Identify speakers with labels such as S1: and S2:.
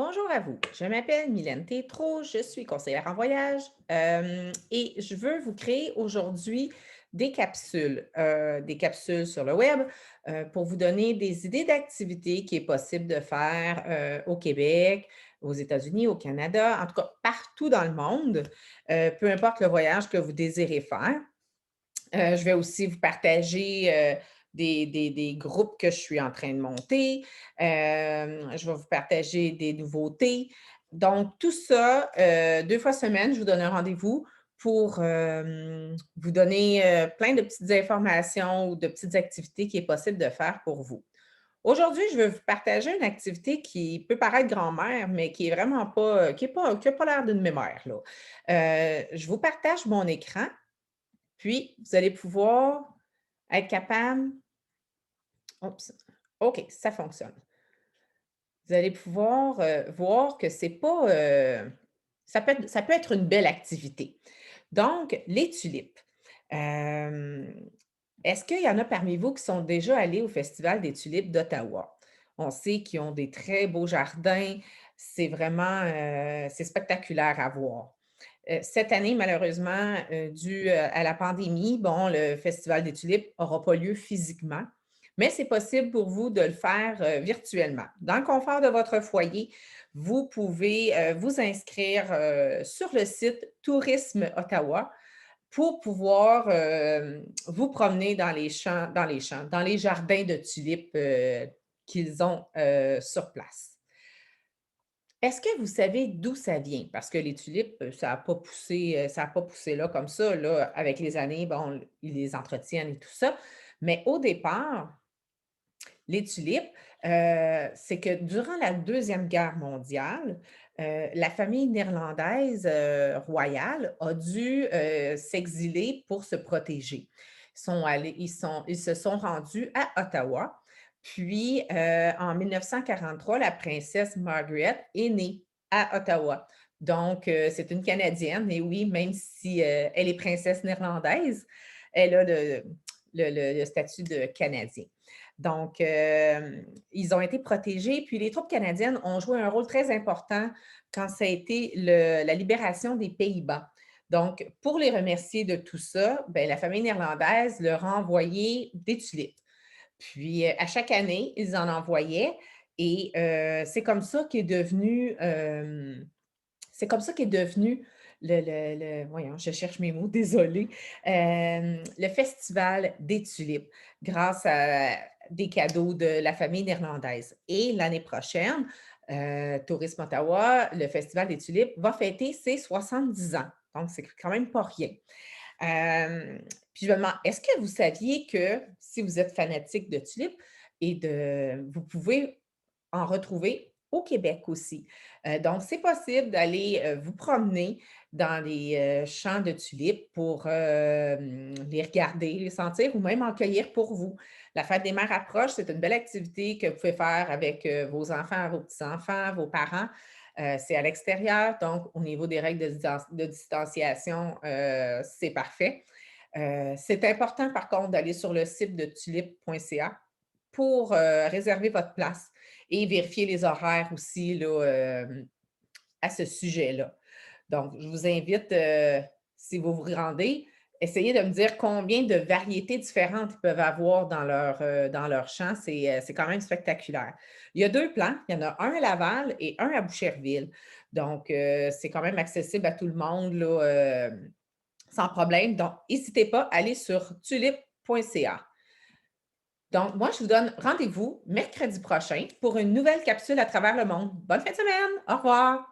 S1: Bonjour à vous, je m'appelle Mylène Tétrault, je suis conseillère en voyage et je veux vous créer aujourd'hui des capsules sur le web pour vous donner des idées d'activités qui est possible de faire au Québec, aux États-Unis, au Canada, en tout cas partout dans le monde, peu importe le voyage que vous désirez faire. Je vais aussi vous partager, des groupes que je suis en train de monter. Je vais vous partager des nouveautés. Donc tout ça, 2 fois semaine, je vous donne un rendez-vous pour, vous donner, plein de petites informations ou de petites activités qui est possible de faire pour vous. Aujourd'hui, je veux vous partager une activité qui peut paraître grand-mère, mais qui est vraiment pas, qui a pas l'air d'une mémère, là. Je vous partage mon écran puis, vous allez pouvoir être capable oups, OK, ça fonctionne. Vous allez pouvoir, voir que c'est pas, ça peut être une belle activité. Donc, les tulipes. Hem, est-ce qu'il y en a parmi vous qui sont déjà allés au Festival des tulipes d'Ottawa? On sait qu'ils ont des très beaux jardins. C'est vraiment, c'est spectaculaire à voir. Cette année, malheureusement, dû, à la pandémie, bon, le Festival des tulipes n'aura pas lieu physiquement, mais c'est possible pour vous de le faire, virtuellement. Dans le confort de votre foyer, vous pouvez, vous inscrire, sur le site Tourisme Ottawa pour pouvoir, vous promener dans les jardins de tulipes, qu'ils ont, sur place. Est-ce que vous savez d'où ça vient? Parce que les tulipes, ça a pas poussé là comme ça, là, avec les années, bon, ils les entretiennent et tout ça. Mais au départ, les tulipes, c'est que durant la Deuxième Guerre mondiale, la famille néerlandaise, royale a dû, s'exiler pour se protéger. Ils se sont rendus à Ottawa, puis, en 1943, la princesse Margaret est née à Ottawa. Donc, c'est une Canadienne et oui, même si, elle est princesse néerlandaise, elle a le statut de Canadien. Donc, ils ont été protégés, puis les troupes canadiennes ont joué un rôle très important quand ça a été la libération des Pays-Bas. Donc, pour les remercier de tout ça, ben, la famille néerlandaise leur a envoyé des tulipes. Puis, à chaque année, ils en envoyaient et c'est comme ça qu'est devenu, c'est comme ça qu'est devenu voyons, je cherche mes mots, désolée, le festival des tulipes, grâce à des cadeaux de la famille néerlandaise. Et l'année prochaine, Tourisme Ottawa, le festival des tulipes va fêter ses 70 ans. Donc, c'est quand même pas rien. Puis je me demande, est-ce que vous saviez que si vous êtes fanatique de tulipes vous pouvez en retrouver au Québec aussi. Donc c'est possible d'aller, vous promener dans les, champs de tulipes pour, les regarder, les sentir ou même en cueillir pour vous. La fête des mères approche, c'est une belle activité que vous pouvez faire avec, vos enfants, vos petits-enfants, vos parents. C'est à l'extérieur, donc au niveau des règles de distanciation, c'est parfait. C'est important par contre d'aller sur le site de tulipe.ca pour, réserver votre place et vérifier les horaires aussi là, à ce sujet-là. Donc je vous invite, si vous vous rendez, essayez de me dire combien de variétés différentes ils peuvent avoir dans leur champ. C'est quand même spectaculaire. Il y a 2 plans, il y en a un à Laval et un à Boucherville. Donc c'est quand même accessible à tout le monde là, sans problème. Donc n'hésitez pas à aller sur tulipe.ca. Donc moi, je vous donne rendez-vous mercredi prochain pour une nouvelle capsule à travers le monde. Bonne fin de semaine! Au revoir!